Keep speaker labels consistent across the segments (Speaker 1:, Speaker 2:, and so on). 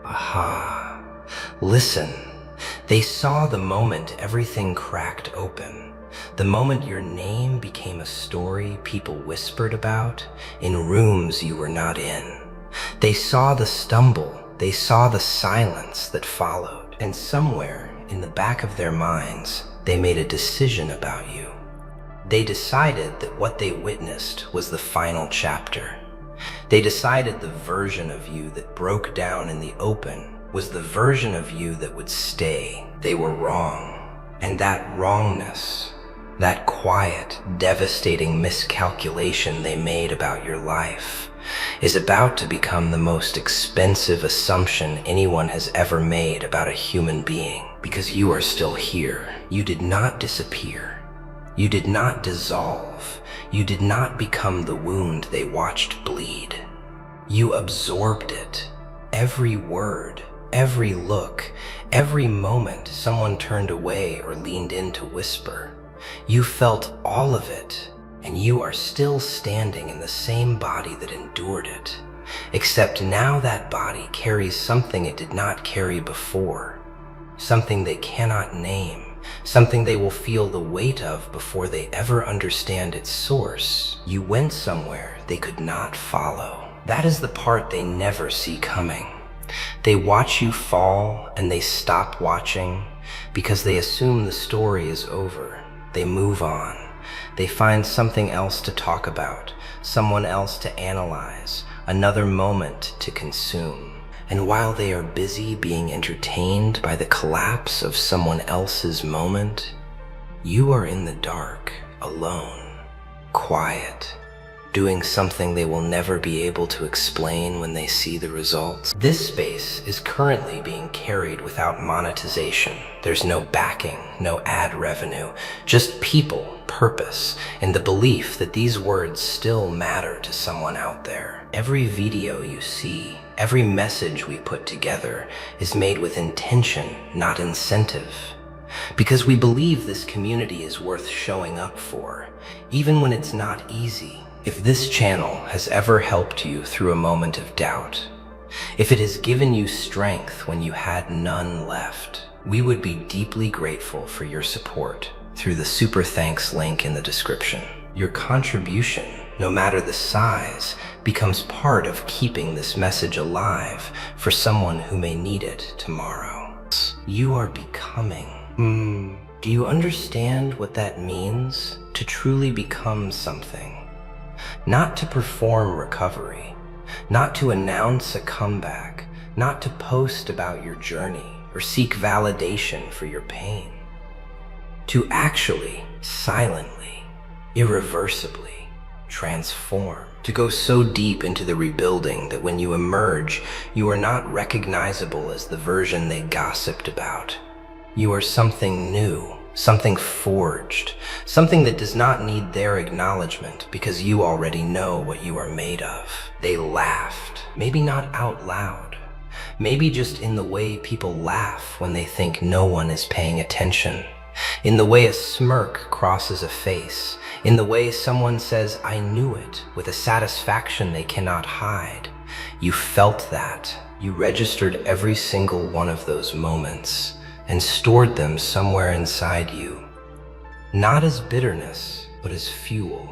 Speaker 1: Aha. Listen. They saw the moment everything cracked open. The moment your name became a story people whispered about in rooms you were not in. They saw the stumble. They saw the silence that followed. And somewhere in the back of their minds, they made a decision about you. They decided that what they witnessed was the final chapter. They decided the version of you that broke down in the open was the version of you that would stay. They were wrong. And that wrongness, that quiet, devastating miscalculation they made about your life, is about to become the most expensive assumption anyone has ever made about a human being. Because you are still here. You did not disappear. You did not dissolve. You did not become the wound they watched bleed. You absorbed it. Every word, every look, every moment someone turned away or leaned in to whisper. You felt all of it, and you are still standing in the same body that endured it. Except now that body carries something it did not carry before. Something they cannot name. Something they will feel the weight of before they ever understand its source. You went somewhere they could not follow. That is the part they never see coming. They watch you fall and they stop watching because they assume the story is over. They move on. They find something else to talk about, someone else to analyze, another moment to consume. And while they are busy being entertained by the collapse of someone else's moment, you are in the dark, alone, quiet, doing something they will never be able to explain when they see the results. This space is currently being carried without monetization. There's no backing, no ad revenue, just people, purpose, and the belief that these words still matter to someone out there. Every video you see, every message we put together is made with intention, not incentive. Because we believe this community is worth showing up for, even when it's not easy. If this channel has ever helped you through a moment of doubt, if it has given you strength when you had none left, we would be deeply grateful for your support through the super thanks link in the description. Your contribution, no matter the size, becomes part of keeping this message alive for someone who may need it tomorrow. You are becoming. Do you understand what that means? To truly become something. Not to perform recovery, not to announce a comeback, not to post about your journey or seek validation for your pain. To actually, silently, irreversibly transform. To go so deep into the rebuilding that when you emerge, you are not recognizable as the version they gossiped about. You are something new. Something forged, something that does not need their acknowledgement because you already know what you are made of. They laughed, maybe not out loud, maybe just in the way people laugh when they think no one is paying attention, in the way a smirk crosses a face, in the way someone says, "I knew it," with a satisfaction they cannot hide. You felt that. You registered every single one of those moments and stored them somewhere inside you, not as bitterness, but as fuel,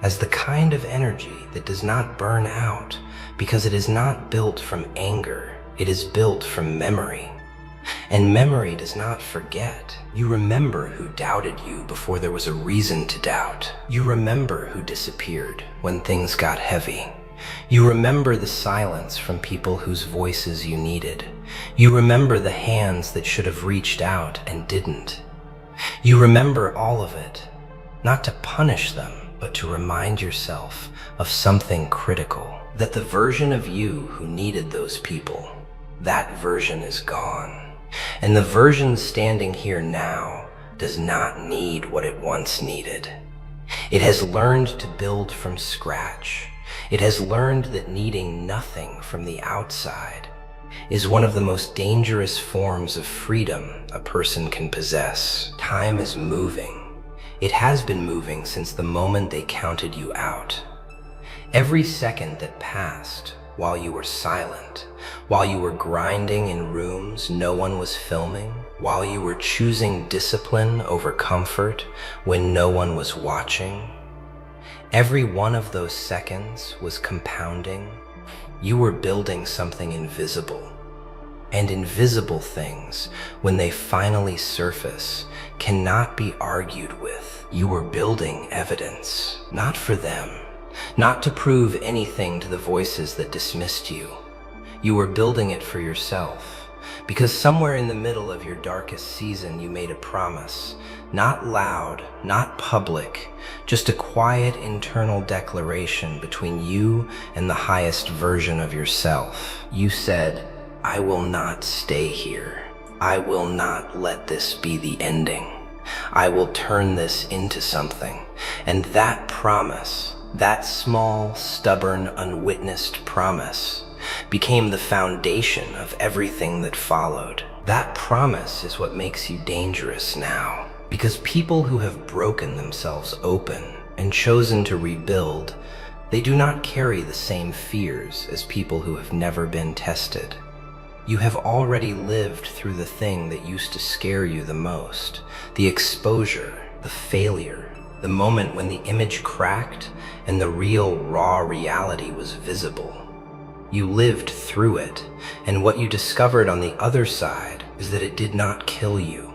Speaker 1: as the kind of energy that does not burn out because it is not built from anger, it is built from memory. And memory does not forget. You remember who doubted you before there was a reason to doubt. You remember who disappeared when things got heavy. You remember the silence from people whose voices you needed. You remember the hands that should have reached out and didn't. You remember all of it, not to punish them, but to remind yourself of something critical, that the version of you who needed those people, that version is gone. And the version standing here now does not need what it once needed. It has learned to build from scratch. It has learned that needing nothing from the outside is one of the most dangerous forms of freedom a person can possess. Time is moving. It has been moving since the moment they counted you out. Every second that passed while you were silent, while you were grinding in rooms no one was filming, while you were choosing discipline over comfort when no one was watching. Every one of those seconds was compounding. You were building something invisible. And invisible things, when they finally surface, cannot be argued with. You were building evidence, not for them, not to prove anything to the voices that dismissed you. You were building it for yourself, because somewhere in the middle of your darkest season you made a promise, not loud, not public, just a quiet internal declaration between you and the highest version of yourself. You said, "I will not stay here. I will not let this be the ending. I will turn this into something." And that promise, that small, stubborn, unwitnessed promise, became the foundation of everything that followed. That promise is what makes you dangerous now, because people who have broken themselves open and chosen to rebuild, they do not carry the same fears as people who have never been tested. You have already lived through the thing that used to scare you the most, the exposure, the failure, the moment when the image cracked and the real, raw reality was visible. You lived through it, and what you discovered on the other side is that it did not kill you.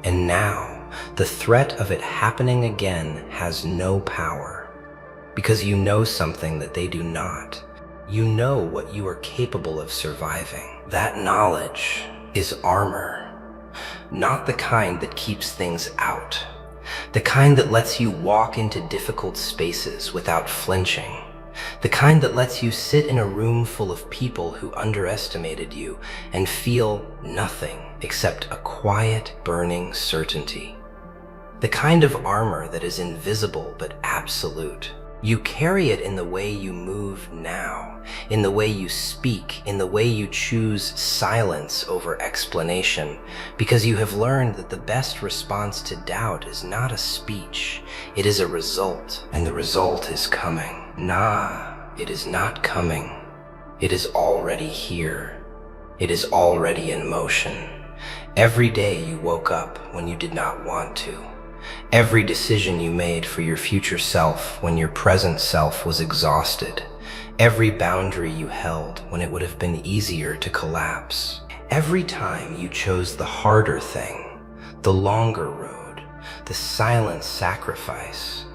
Speaker 1: And now, the threat of it happening again has no power, because you know something that they do not. You know what you are capable of surviving. That knowledge is armor, not the kind that keeps things out, the kind that lets you walk into difficult spaces without flinching, the kind that lets you sit in a room full of people who underestimated you and feel nothing except a quiet, burning certainty. The kind of armor that is invisible but absolute. You carry it in the way you move now, in the way you speak, in the way you choose silence over explanation, because you have learned that the best response to doubt is not a speech, it is a result, and the result is coming. Nah, it is not coming. It is already here. It is already in motion. Every day you woke up when you did not want to. Every decision you made for your future self when your present self was exhausted. Every boundary you held when it would have been easier to collapse. Every time you chose the harder thing, the longer road, the silent sacrifice,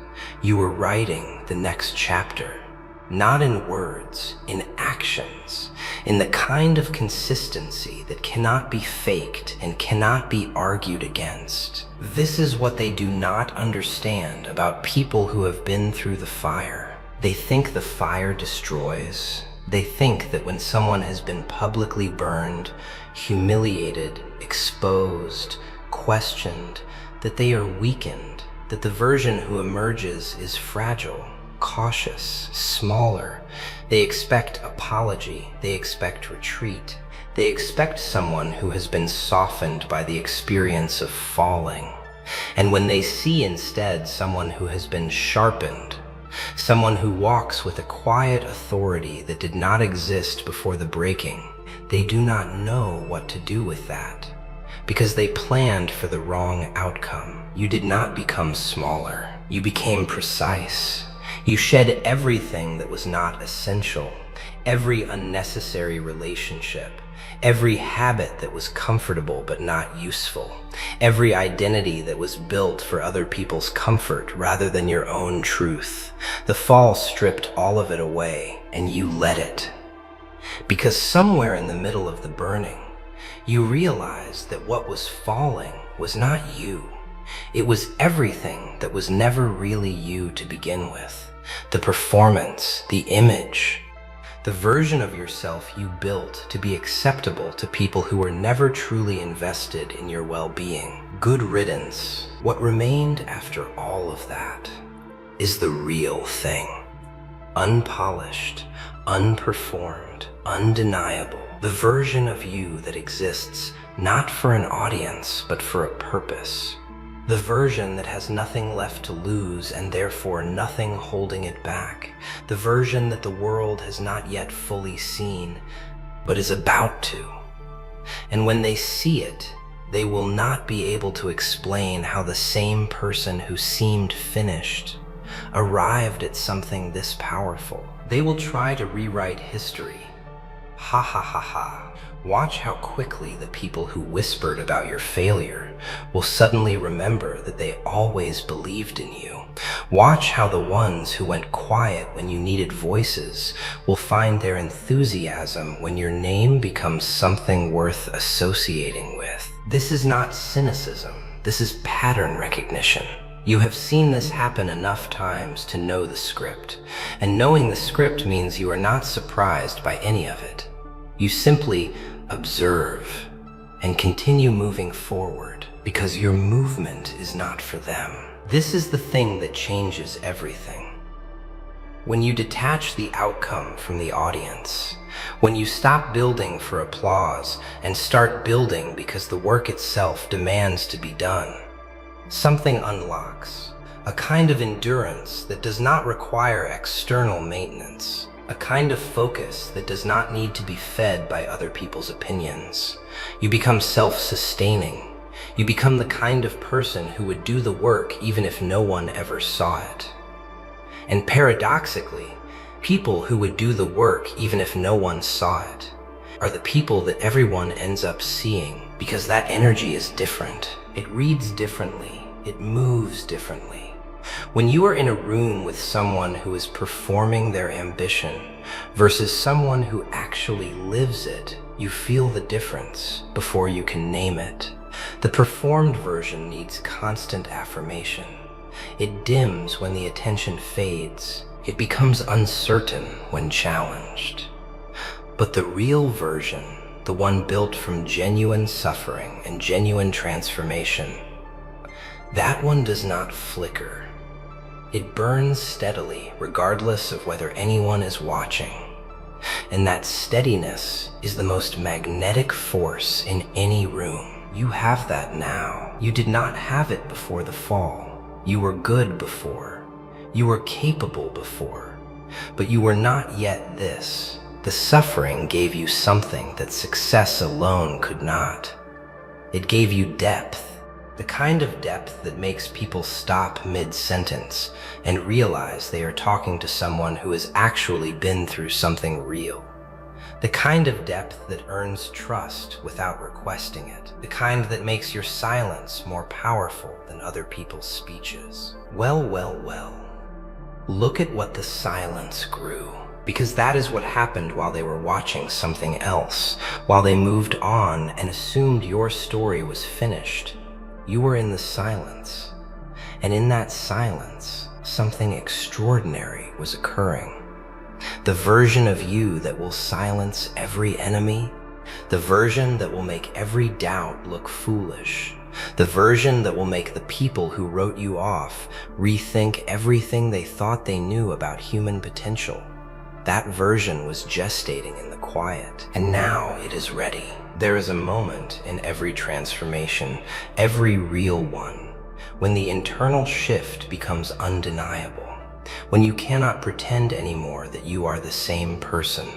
Speaker 1: you were writing the next chapter, not in words, in actions, in the kind of consistency that cannot be faked and cannot be argued against. This is what they do not understand about people who have been through the fire. They think the fire destroys. They think that when someone has been publicly burned, humiliated, exposed, questioned, that they are weakened, that the version who emerges is fragile, cautious, smaller. They expect apology. They expect retreat. They expect someone who has been softened by the experience of falling. And when they see instead someone who has been sharpened, someone who walks with a quiet authority that did not exist before the breaking, they do not know what to do with that, because they planned for the wrong outcome. You did not become smaller. You became precise. You shed everything that was not essential, every unnecessary relationship, every habit that was comfortable but not useful, every identity that was built for other people's comfort rather than your own truth. The fall stripped all of it away, and you let it. Because somewhere in the middle of the burning, you realized that what was falling was not you. It was everything that was never really you to begin with. The performance, the image, the version of yourself you built to be acceptable to people who were never truly invested in your well-being. Good riddance. What remained after all of that is the real thing. Unpolished, unperformed, undeniable. The version of you that exists not for an audience, but for a purpose. The version that has nothing left to lose and therefore nothing holding it back. The version that the world has not yet fully seen, but is about to. And when they see it, they will not be able to explain how the same person who seemed finished arrived at something this powerful. They will try to rewrite history. Ha ha ha ha. Watch how quickly the people who whispered about your failure will suddenly remember that they always believed in you. Watch how the ones who went quiet when you needed voices will find their enthusiasm when your name becomes something worth associating with. This is not cynicism. This is pattern recognition. You have seen this happen enough times to know the script, and knowing the script means you are not surprised by any of it. You simply observe and continue moving forward because your movement is not for them. This is the thing that changes everything. When you detach the outcome from the audience, when you stop building for applause and start building because the work itself demands to be done, something unlocks, a kind of endurance that does not require external maintenance, a kind of focus that does not need to be fed by other people's opinions. You become self-sustaining. You become the kind of person who would do the work even if no one ever saw it. And paradoxically, people who would do the work even if no one saw it are the people that everyone ends up seeing, because that energy is different. It reads differently. It moves differently. When you are in a room with someone who is performing their ambition versus someone who actually lives it, you feel the difference before you can name it. The performed version needs constant affirmation. It dims when the attention fades. It becomes uncertain when challenged. But the real version, the one built from genuine suffering and genuine transformation, that one does not flicker. It burns steadily, regardless of whether anyone is watching. And that steadiness is the most magnetic force in any room. You have that now. You did not have it before the fall. You were good before. You were capable before. But you were not yet this. The suffering gave you something that success alone could not. It gave you depth. The kind of depth that makes people stop mid-sentence and realize they are talking to someone who has actually been through something real. The kind of depth that earns trust without requesting it. The kind that makes your silence more powerful than other people's speeches. Well, well, well. Look at what the silence grew. Because that is what happened while they were watching something else, while they moved on and assumed your story was finished. You were in the silence, and in that silence, something extraordinary was occurring. The version of you that will silence every enemy, the version that will make every doubt look foolish, the version that will make the people who wrote you off rethink everything they thought they knew about human potential. That version was gestating in the quiet, and now it is ready. There is a moment in every transformation, every real one, when the internal shift becomes undeniable, when you cannot pretend anymore that you are the same person,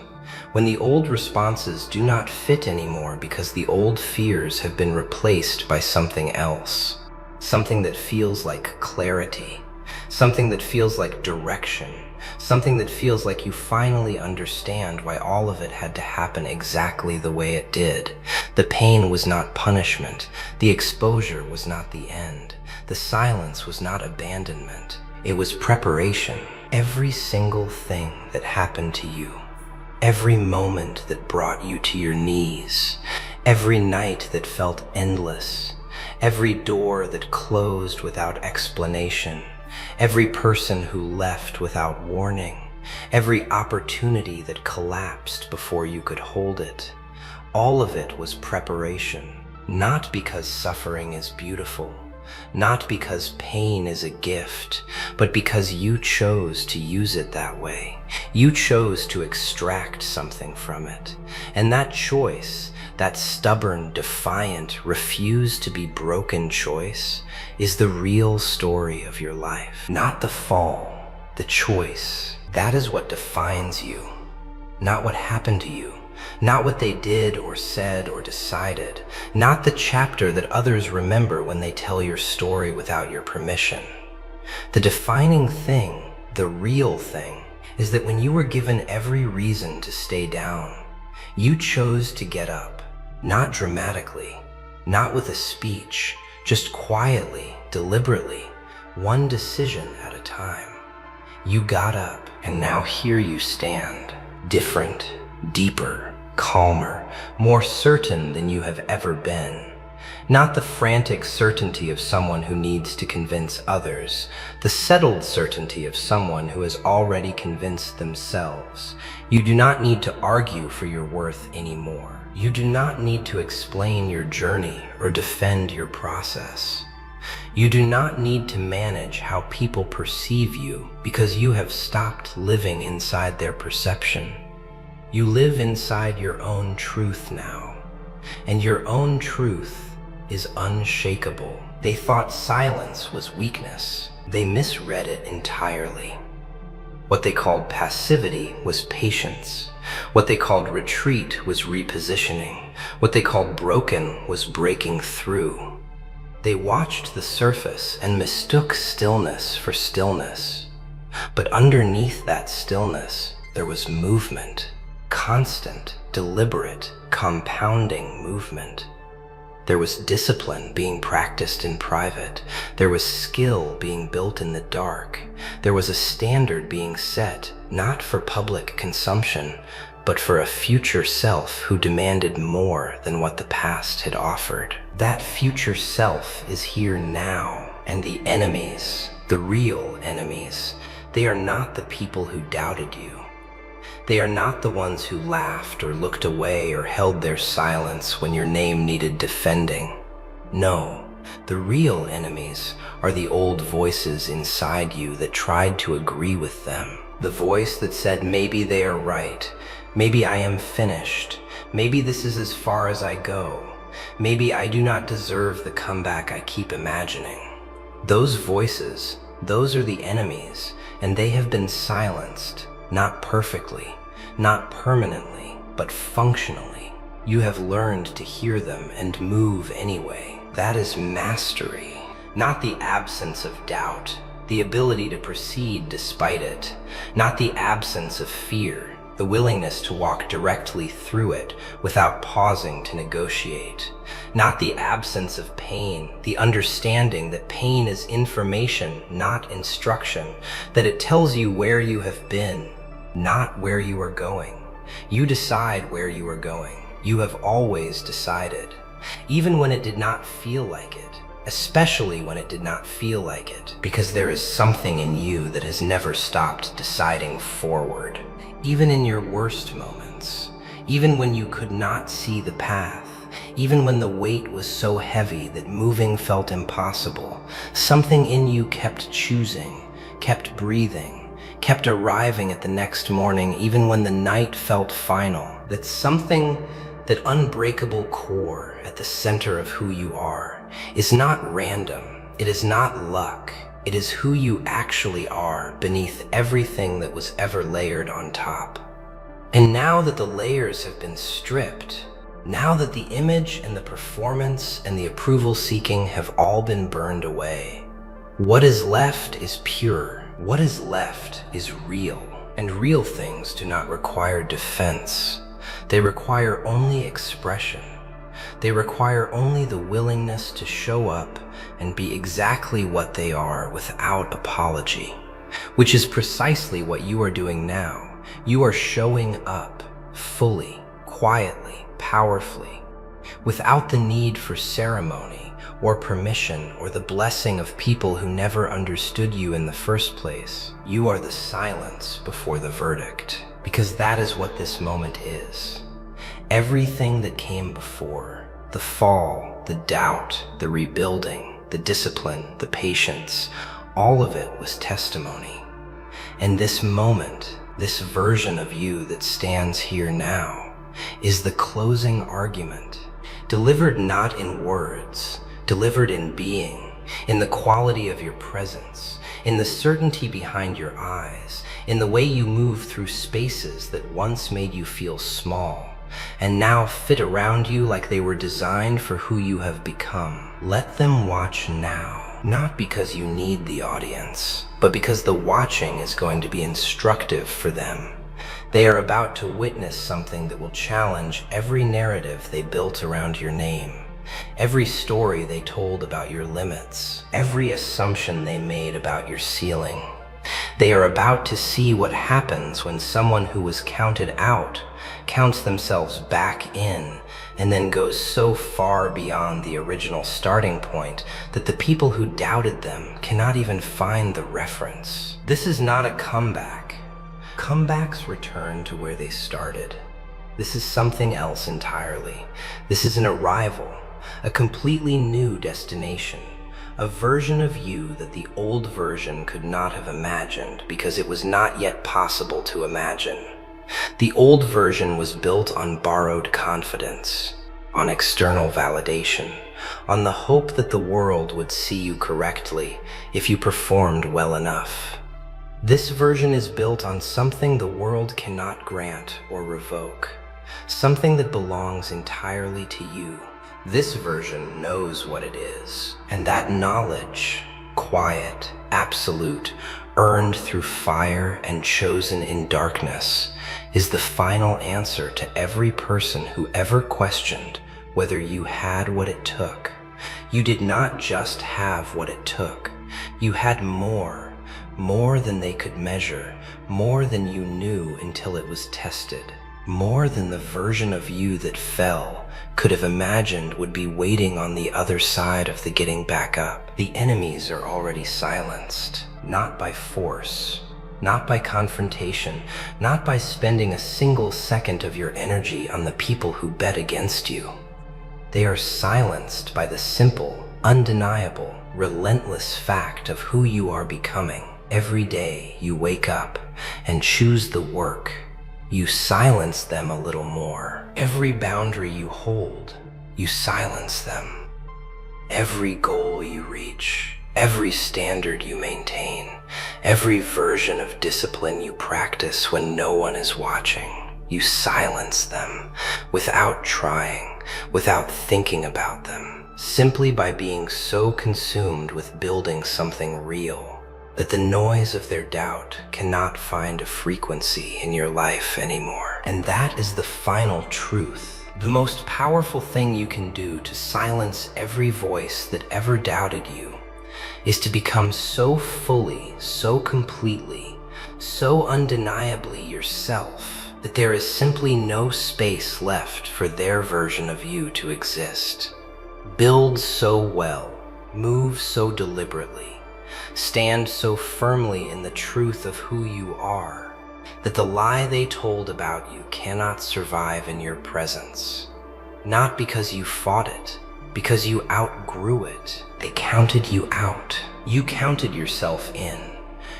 Speaker 1: when the old responses do not fit anymore because the old fears have been replaced by something else, something that feels like clarity, something that feels like direction, something that feels like you finally understand why all of it had to happen exactly the way it did. The pain was not punishment. The exposure was not the end. The silence was not abandonment. It was preparation. Every single thing that happened to you, every moment that brought you to your knees, every night that felt endless, every door that closed without explanation, every person who left without warning, every opportunity that collapsed before you could hold it, all of it was preparation. Not because suffering is beautiful, not because pain is a gift, but because you chose to use it that way. You chose to extract something from it. And that choice, that stubborn, defiant, refuse to be broken choice, is the real story of your life. Not the fall, the choice. That is what defines you. Not what happened to you, Not what they did or said or decided, not the chapter that others remember when they tell your story without your permission. The defining thing, the real thing, is that when you were given every reason to stay down, you chose to get up, not dramatically, not with a speech, just quietly, deliberately, one decision at a time. You got up, and now here you stand, different, deeper, calmer, more certain than you have ever been. Not the frantic certainty of someone who needs to convince others, the settled certainty of someone who has already convinced themselves. You do not need to argue for your worth anymore. You do not need to explain your journey or defend your process. You do not need to manage how people perceive you because you have stopped living inside their perception. You live inside your own truth now, and your own truth is unshakable. They thought silence was weakness. They misread it entirely. What they called passivity was patience. What they called retreat was repositioning. What they called broken was breaking through. They watched the surface and mistook stillness for stillness. But underneath that stillness, there was movement. Constant, deliberate, compounding movement. There was discipline being practiced in private. There was skill being built in the dark. There was a standard being set, not for public consumption, but for a future self who demanded more than what the past had offered. That future self is here now, and the enemies, the real enemies, they are not the people who doubted you. They are not the ones who laughed or looked away or held their silence when your name needed defending. No, the real enemies are the old voices inside you that tried to agree with them. The voice that said, maybe they are right. Maybe I am finished. Maybe this is as far as I go. Maybe I do not deserve the comeback I keep imagining. Those voices, those are the enemies, and they have been silenced. Not perfectly, not permanently, but functionally. You have learned to hear them and move anyway. That is mastery, not the absence of doubt, the ability to proceed despite it, not the absence of fear, the willingness to walk directly through it without pausing to negotiate, not the absence of pain, the understanding that pain is information, not instruction, that it tells you where you have been, not where you are going. You decide where you are going. You have always decided, even when it did not feel like it, especially when it did not feel like it, because there is something in you that has never stopped deciding forward. Even in your worst moments, even when you could not see the path, even when the weight was so heavy that moving felt impossible, something in you kept choosing, kept breathing, kept arriving at the next morning even when the night felt final. That something, that unbreakable core at the center of who you are, is not random. It is not luck. It is who you actually are beneath everything that was ever layered on top. And now that the layers have been stripped, now that the image and the performance and the approval seeking have all been burned away, what is left is pure. What is left is real. And real things do not require defense. They require only expression. They require only the willingness to show up and be exactly what they are without apology, which is precisely what you are doing now. You are showing up fully, quietly, powerfully, without the need for ceremony or permission or the blessing of people who never understood you in the first place. You are the silence before the verdict, because that is what this moment is. Everything that came before, the fall, the doubt, the rebuilding, the discipline, the patience, all of it was testimony. And this moment, this version of you that stands here now, is the closing argument, delivered not in words, delivered in being, in the quality of your presence, in the certainty behind your eyes, in the way you move through spaces that once made you feel small, and now fit around you like they were designed for who you have become. Let them watch now, not because you need the audience, but because the watching is going to be instructive for them. They are about to witness something that will challenge every narrative they built around your name, every story they told about your limits, every assumption they made about your ceiling. They are about to see what happens when someone who was counted out counts themselves back in and then goes so far beyond the original starting point that the people who doubted them cannot even find the reference. This is not a comeback. Comebacks return to where they started. This is something else entirely. This is an arrival, a completely new destination, a version of you that the old version could not have imagined because it was not yet possible to imagine. The old version was built on borrowed confidence, on external validation, on the hope that the world would see you correctly if you performed well enough. This version is built on something the world cannot grant or revoke, something that belongs entirely to you. This version knows what it is, and that knowledge, quiet, absolute, earned through fire and chosen in darkness, is the final answer to every person who ever questioned whether you had what it took. You did not just have what it took. You had more than they could measure, more than you knew until it was tested, more than the version of you that fell could have imagined would be waiting on the other side of the getting back up. The enemies are already silenced, not by force, not by confrontation, not by spending a single second of your energy on the people who bet against you. They are silenced by the simple, undeniable, relentless fact of who you are becoming. Every day you wake up and choose the work, you silence them a little more. Every boundary you hold, you silence them. Every goal you reach, every standard you maintain, every version of discipline you practice when no one is watching, you silence them without trying, without thinking about them, simply by being so consumed with building something real that the noise of their doubt cannot find a frequency in your life anymore. And that is the final truth. The most powerful thing you can do to silence every voice that ever doubted you is to become so fully, so completely, so undeniably yourself that there is simply no space left for their version of you to exist. Build so well, move so deliberately, stand so firmly in the truth of who you are that the lie they told about you cannot survive in your presence. Not because you fought it, because you outgrew it. They counted you out. You counted yourself in.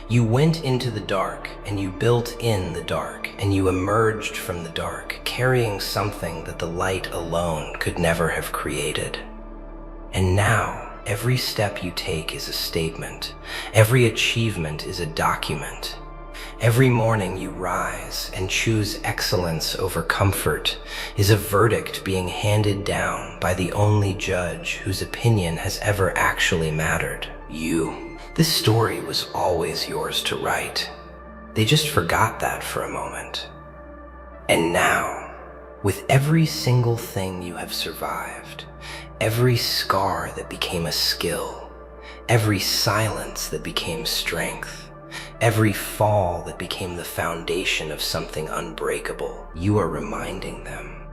Speaker 1: You went into the dark and you built in the dark, and you emerged from the dark carrying something that the light alone could never have created. And now, every step you take is a statement. Every achievement is a document. Every morning you rise and choose excellence over comfort is a verdict being handed down by the only judge whose opinion has ever actually mattered: you. This story was always yours to write. They just forgot that for a moment. And now, with every single thing you have survived, every scar that became a skill, every silence that became strength, every fall that became the foundation of something unbreakable, you are reminding them